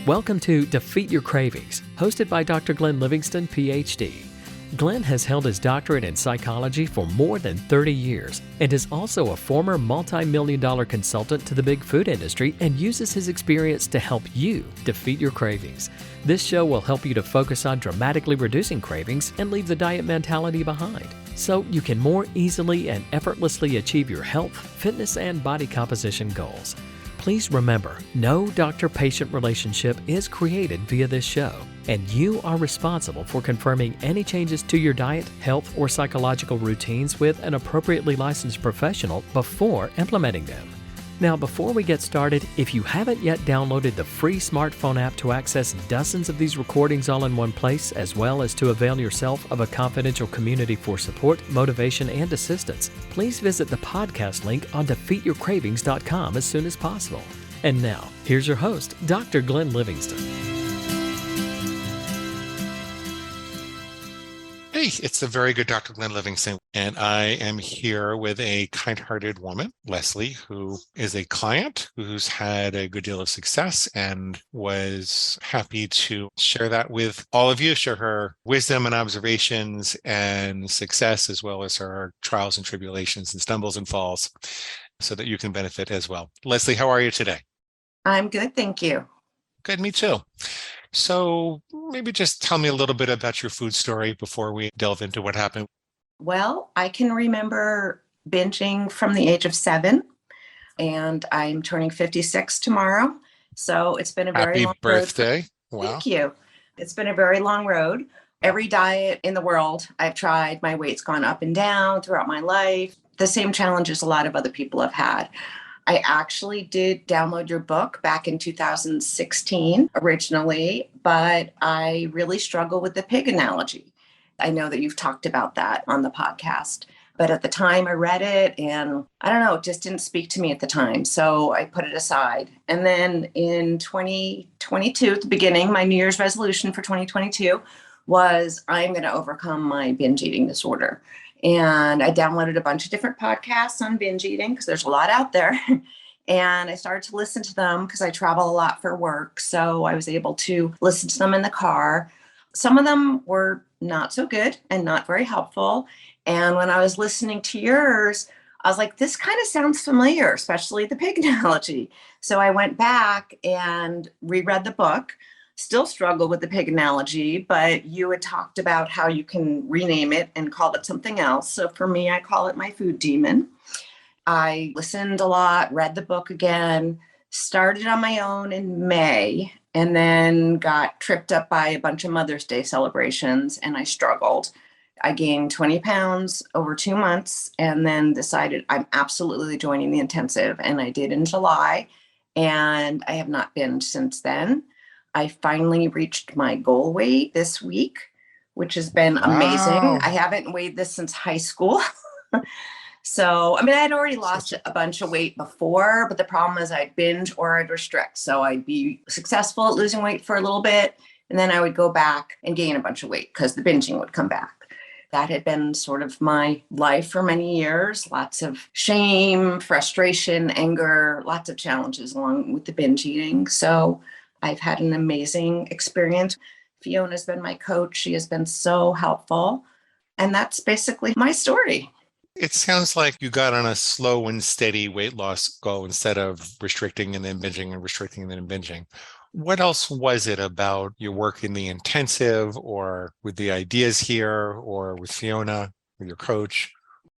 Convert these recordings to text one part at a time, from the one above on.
Welcome to Defeat Your Cravings, hosted by Dr. Glenn Livingston, PhD. Glenn has held his doctorate in psychology for more than 30 years and is also a former multi-million-dollar consultant to the big food industry and uses his experience to help you defeat your cravings. This show will help you to focus on dramatically reducing cravings and leave the diet mentality behind, so you can more easily and effortlessly achieve your health, fitness, and body composition goals. Please remember, no doctor-patient relationship is created via this show, and you are responsible for confirming any changes to your diet, health, or psychological routines with an appropriately licensed professional before implementing them. Now, before we get started, if you haven't yet downloaded the free smartphone app to access dozens of these recordings all in one place, as well as to avail yourself of a confidential community for support, motivation, and assistance, please visit the podcast link on defeatyourcravings.com as soon as possible. And now, here's your host, Dr. Glenn Livingston. Hey, it's the very good Dr. Glenn Livingston, and I am here with a kind-hearted woman, Leslie, who is a client who's had a good deal of success and was happy to share that with all of you, share her wisdom and observations and success, as well as her trials and tribulations and stumbles and falls, so that you can benefit as well. Leslie, how are you today? I'm good, thank you. Good, me too. So maybe just tell me a little bit about your food story before we delve into what happened. Well, I can remember binging from the age of 7, and I'm turning 56 tomorrow. So it's been a very long birthday. Road. Wow. Thank you. It's been a very long road. Every diet in the world I've tried, my weight's gone up and down throughout my life. The same challenges a lot of other people have had. I actually did download your book back in 2016 originally, but I really struggle with the pig analogy. I know that you've talked about that on the podcast, but at the time I read it and I don't know, it just didn't speak to me at the time. So I put it aside. And then in 2022, at the beginning, my New Year's resolution for 2022 was I'm going to overcome my binge eating disorder. And I downloaded a bunch of different podcasts on binge eating because there's a lot out there. And I started to listen to them because I travel a lot for work. So I was able to listen to them in the car. Some of them were not so good and not very helpful. And when I was listening to yours, I was like, this kind of sounds familiar, especially the pig analogy. So I went back and reread the book. Still struggle with the pig analogy, but you had talked about how you can rename it and call it something else. So for me, I call it my food demon. I listened a lot, read the book again, started on my own in May, and then got tripped up by a bunch of Mother's Day celebrations, and I struggled. I gained 20 pounds over 2 months and then decided I'm absolutely joining the intensive, and I did in July, and I have not been since then. I finally reached my goal weight this week, which has been amazing. Wow. I haven't weighed this since high school. So, I mean, I had already lost a bunch of weight before, but the problem is I'd binge or I'd restrict. So I'd be successful at losing weight for a little bit, and then I would go back and gain a bunch of weight because the binging would come back. That had been sort of my life for many years. Lots of shame, frustration, anger, lots of challenges along with the binge eating. So I've had an amazing experience. Fiona's been my coach. She has been so helpful. And that's basically my story. It sounds like you got on a slow and steady weight loss goal instead of restricting and then binging and restricting and then binging. What else was it about your work in the intensive or with the ideas here or with Fiona, with your coach?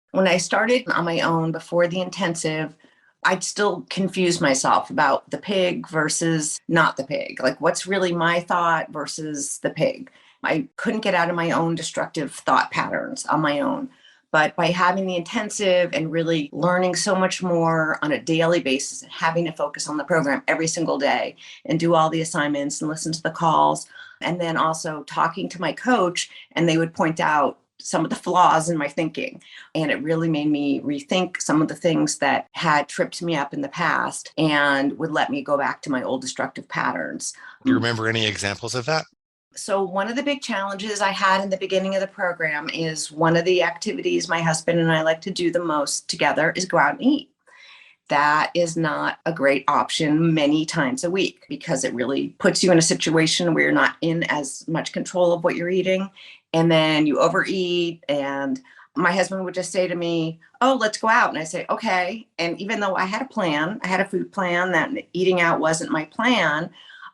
When I started on my own before the intensive, I'd still confuse myself about the pig versus not the pig. Like, what's really my thought versus the pig? I couldn't get out of my own destructive thought patterns on my own. But by having the intensive and really learning so much more on a daily basis and having to focus on the program every single day and do all the assignments and listen to the calls, and then also talking to my coach, and they would point out some of the flaws in my thinking. And it really made me rethink some of the things that had tripped me up in the past and would let me go back to my old destructive patterns. Do you remember any examples of that? So one of the big challenges I had in the beginning of the program is one of the activities my husband and I like to do the most together is go out and eat. that is not a great option many times a week because it really puts you in a situation where you're not in as much control of what you're eating. And then you overeat. And my husband would just say to me, "Oh, let's go out." And I say, "Okay." And even though I had a plan, I had a food plan, that eating out wasn't my plan.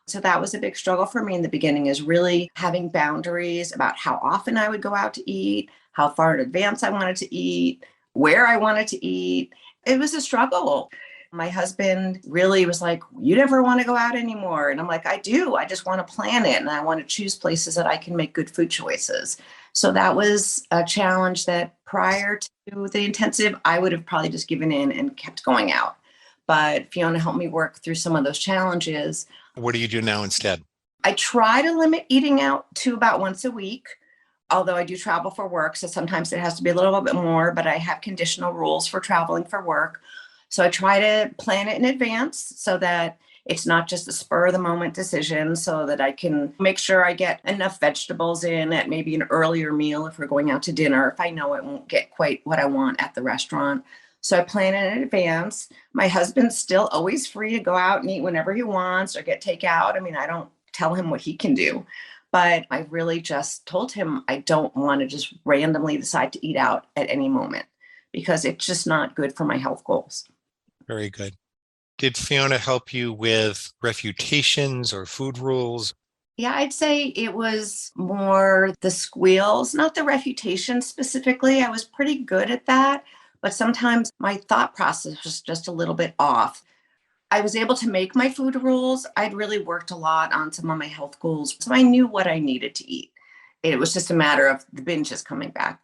So that was a big struggle for me in the beginning, is really having boundaries about how often I would go out to eat, how far in advance I wanted to eat, where I wanted to eat. It was a struggle. My husband really was like, "You never want to go out anymore." And I'm like, "I do. I just want to plan it. And I want to choose places that I can make good food choices." So that was a challenge that prior to the intensive, I would have probably just given in and kept going out. But Fiona helped me work through some of those challenges. What do you do now instead? I try to limit eating out to about once a week, although I do travel for work. So sometimes it has to be a little bit more, but I have conditional rules for traveling for work. So I try to plan it in advance so that it's not just a spur of the moment decision, so that I can make sure I get enough vegetables in at maybe an earlier meal if we're going out to dinner, if I know it won't get quite what I want at the restaurant. So I plan it in advance. My husband's still always free to go out and eat whenever he wants or get takeout. I mean, I don't tell him what he can do, but I really just told him I don't want to just randomly decide to eat out at any moment because it's just not good for my health goals. Very good. Did Fiona help you with refutations or food rules? Yeah, I'd say it was more the squeals, not the refutation specifically. I was pretty good at that, but sometimes my thought process was just a little bit off. I was able to make my food rules. I'd really worked a lot on some of my health goals, so I knew what I needed to eat. It was just a matter of the binges coming back.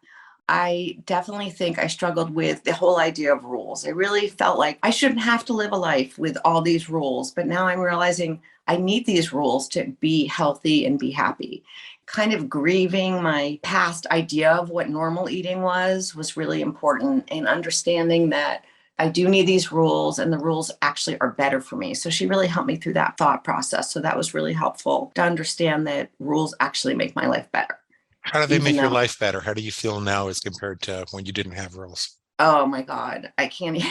I definitely think I struggled with the whole idea of rules. I really felt like I shouldn't have to live a life with all these rules, but now I'm realizing I need these rules to be healthy and be happy. Kind of grieving my past idea of what normal eating was really important, and understanding that I do need these rules and the rules actually are better for me. So she really helped me through that thought process. So that was really helpful to understand that rules actually make my life better. How do they Even make your though, life better? How do you feel now as compared to when you didn't have rules? oh my God, I can't,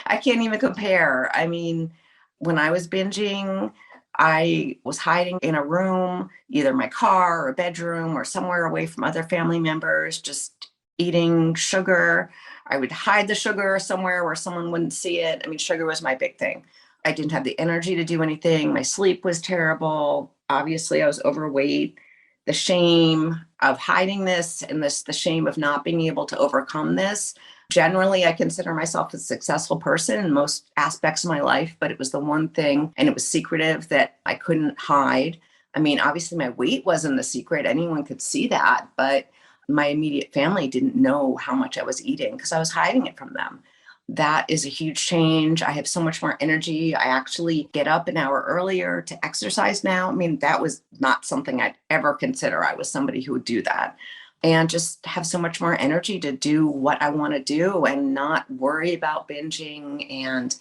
I can't even compare. I mean, when I was binging, I was hiding in a room, either my car or a bedroom or somewhere away from other family members, just eating sugar. I would hide the sugar somewhere where someone wouldn't see it. I mean, sugar was my big thing. I didn't have the energy to do anything. My sleep was terrible. Obviously, I was overweight. The shame of hiding this and the shame of not being able to overcome this. Generally, I consider myself a successful person in most aspects of my life, but it was the one thing, and it was secretive, that I couldn't hide. I mean, obviously, my weight wasn't a secret. Anyone could see that, but my immediate family didn't know how much I was eating because I was hiding it from them. That is a huge change. I have so much more energy. I actually get up an hour earlier to exercise now. I mean, that was not something I'd ever consider. I was somebody who would do that, and just have so much more energy to do what I want to do and not worry about binging and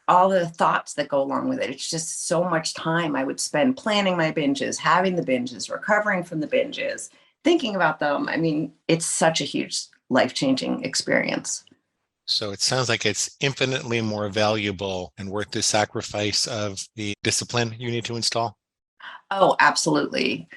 all the thoughts that go along with it. It's just so much time I would spend planning my binges, having the binges, recovering from the binges, thinking about them. I mean, it's such a huge life-changing experience. So it sounds like it's infinitely more valuable and worth the sacrifice of the discipline you need to install. Oh, absolutely.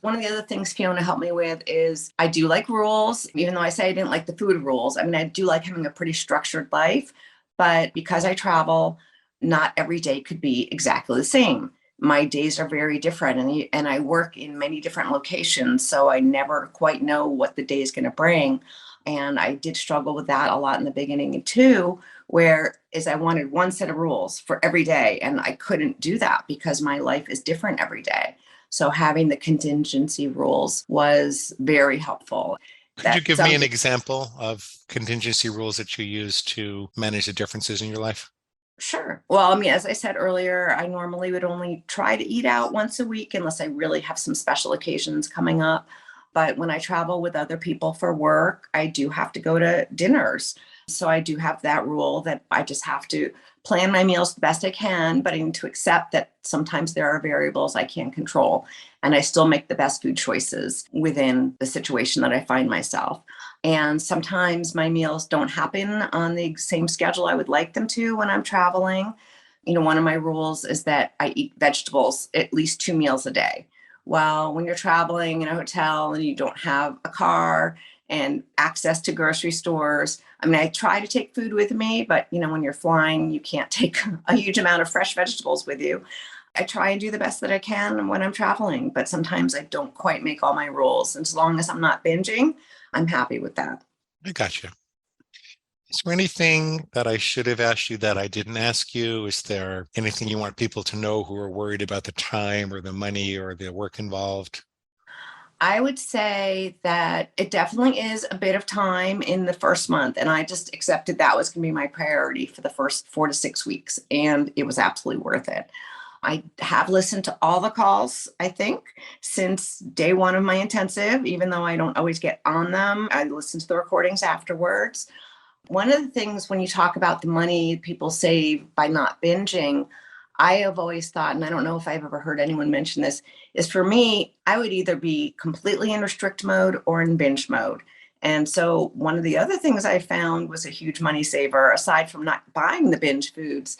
One of the other things Fiona helped me with is I do like rules, even though I say I didn't like the food rules. I mean, I do like having a pretty structured life, but because I travel, not every day could be exactly the same. My days are very different, and I work in many different locations, so I never quite know what the day is going to bring. And I did struggle with that a lot in the beginning too, where is I wanted one set of rules for every day, and I couldn't do that because my life is different every day. So having the contingency rules was very helpful. Could you That give me an sounds example of contingency rules that you use to manage the differences in your life? Sure. Well, I mean, as I said earlier, I normally would only try to eat out once a week unless I really have some special occasions coming up. But when I travel with other people for work, I do have to go to dinners. So I do have that rule that I just have to plan my meals the best I can, but I need to accept that sometimes there are variables I can't control. And I still make the best food choices within the situation that I find myself. And sometimes my meals don't happen on the same schedule I would like them to when I'm traveling. One of my rules is that I eat vegetables at least 2 meals a day. Well, when you're traveling in a hotel and you don't have a car and access to grocery stores, I mean, I try to take food with me, but when you're flying, you can't take a huge amount of fresh vegetables with you. I try and do the best that I can when I'm traveling, but sometimes I don't quite make all my rules. And as long as I'm not binging, I'm happy with that. I gotcha. Is there anything that I should have asked you that I didn't ask you? Is there anything you want people to know who are worried about the time or the money or the work involved? I would say that it definitely is a bit of time in the first month. And I just accepted that was going to be my priority for the first 4 to 6 weeks. And it was absolutely worth it. I have listened to all the calls, I think, since day one of my intensive, even though I don't always get on them. I listen to the recordings afterwards. One of the things when you talk about the money people save by not binging, I have always thought, and I don't know if I've ever heard anyone mention this, is for me, I would either be completely in restrict mode or in binge mode. And so one of the other things I found was a huge money saver, aside from not buying the binge foods,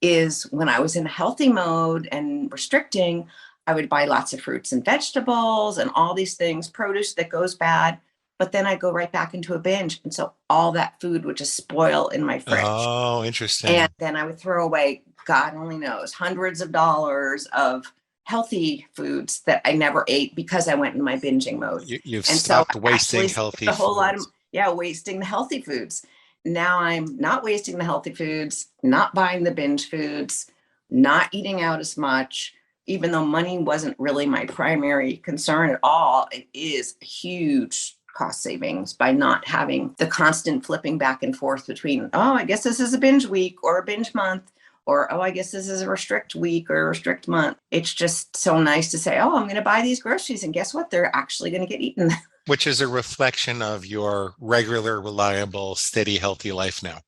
is when I was in a healthy mode and restricting, I would buy lots of fruits and vegetables and all these things, produce that goes bad, but then I go right back into a binge. And so all that food would just spoil in my fridge. Oh, interesting. And then I would throw away, God only knows, hundreds of dollars of healthy foods that I never ate because I went in my binging mode. You've and stopped so wasting healthy a whole lot of, foods. wasting the healthy foods. Now I'm not wasting the healthy foods, not buying the binge foods, not eating out as much, even though money wasn't really my primary concern at all. It is a huge cost savings by not having the constant flipping back and forth between, oh, I guess this is a binge week or a binge month, or, oh, I guess this is a restrict week or a restrict month. It's just so nice to say, oh, I'm going to buy these groceries. And guess what? They're actually going to get eaten. Which is a reflection of your regular, reliable, steady, healthy life now.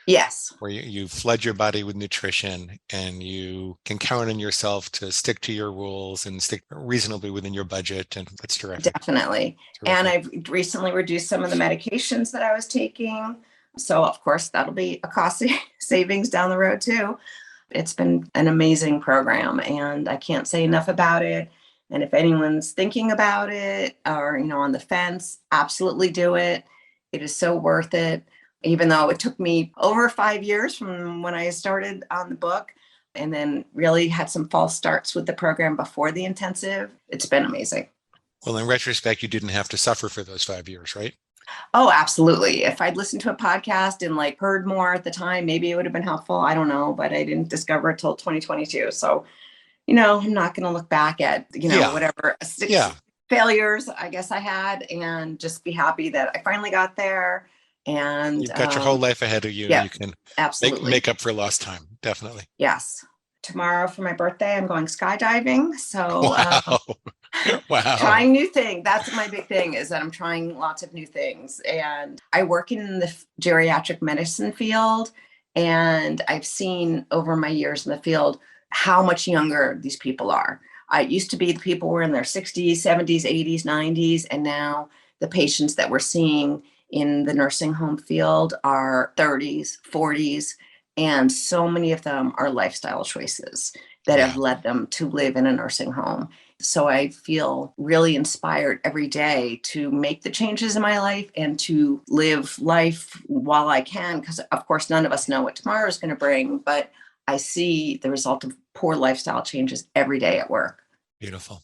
Yes. Where you flood your body with nutrition and you can count on yourself to stick to your rules and stick reasonably within your budget. And that's terrific. Definitely. And I've recently reduced some of the medications that I was taking. So, of course, that'll be a cost savings down the road, too. It's been an amazing program, and I can't say enough about it. And if anyone's thinking about it or, on the fence, absolutely do it. It is so worth it, even though it took me over 5 years from when I started on the book and then really had some false starts with the program before the intensive. It's been amazing. Well, in retrospect, you didn't have to suffer for those 5 years, right? Oh, absolutely. If I'd listened to a podcast and heard more at the time, maybe it would have been helpful. I don't know, but I didn't discover it till 2022. So, I'm not going to look back at, whatever failures I guess I had and just be happy that I finally got there. And you've got your whole life ahead of you. Yeah, you can absolutely make up for lost time. Definitely. Yes. Tomorrow for my birthday, I'm going skydiving. So wow. Wow. Trying new things. That's my big thing, is that I'm trying lots of new things. And I work in the geriatric medicine field. And I've seen over my years in the field how much younger these people are. It used to be the people were in their 60s, 70s, 80s, 90s. And now the patients that we're seeing in the nursing home field are 30s, 40s. And so many of them are lifestyle choices that have led them to live in a nursing home. So I feel really inspired every day to make the changes in my life and to live life while I can, because of course, none of us know what tomorrow is going to bring, but I see the result of poor lifestyle changes every day at work. Beautiful.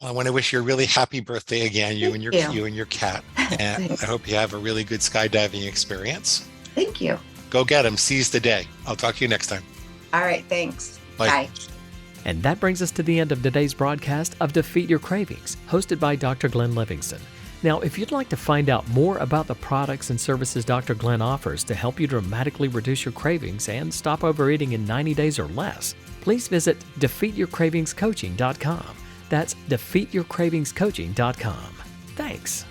Well, I want to wish you a really happy birthday again, you and your cat. And I hope you have a really good skydiving experience. Thank you. Go get them. Seize the day. I'll talk to you next time. All right. Thanks. Bye. And that brings us to the end of today's broadcast of Defeat Your Cravings, hosted by Dr. Glenn Livingston. Now, if you'd like to find out more about the products and services Dr. Glenn offers to help you dramatically reduce your cravings and stop overeating in 90 days or less, please visit defeatyourcravingscoaching.com. That's defeatyourcravingscoaching.com. Thanks.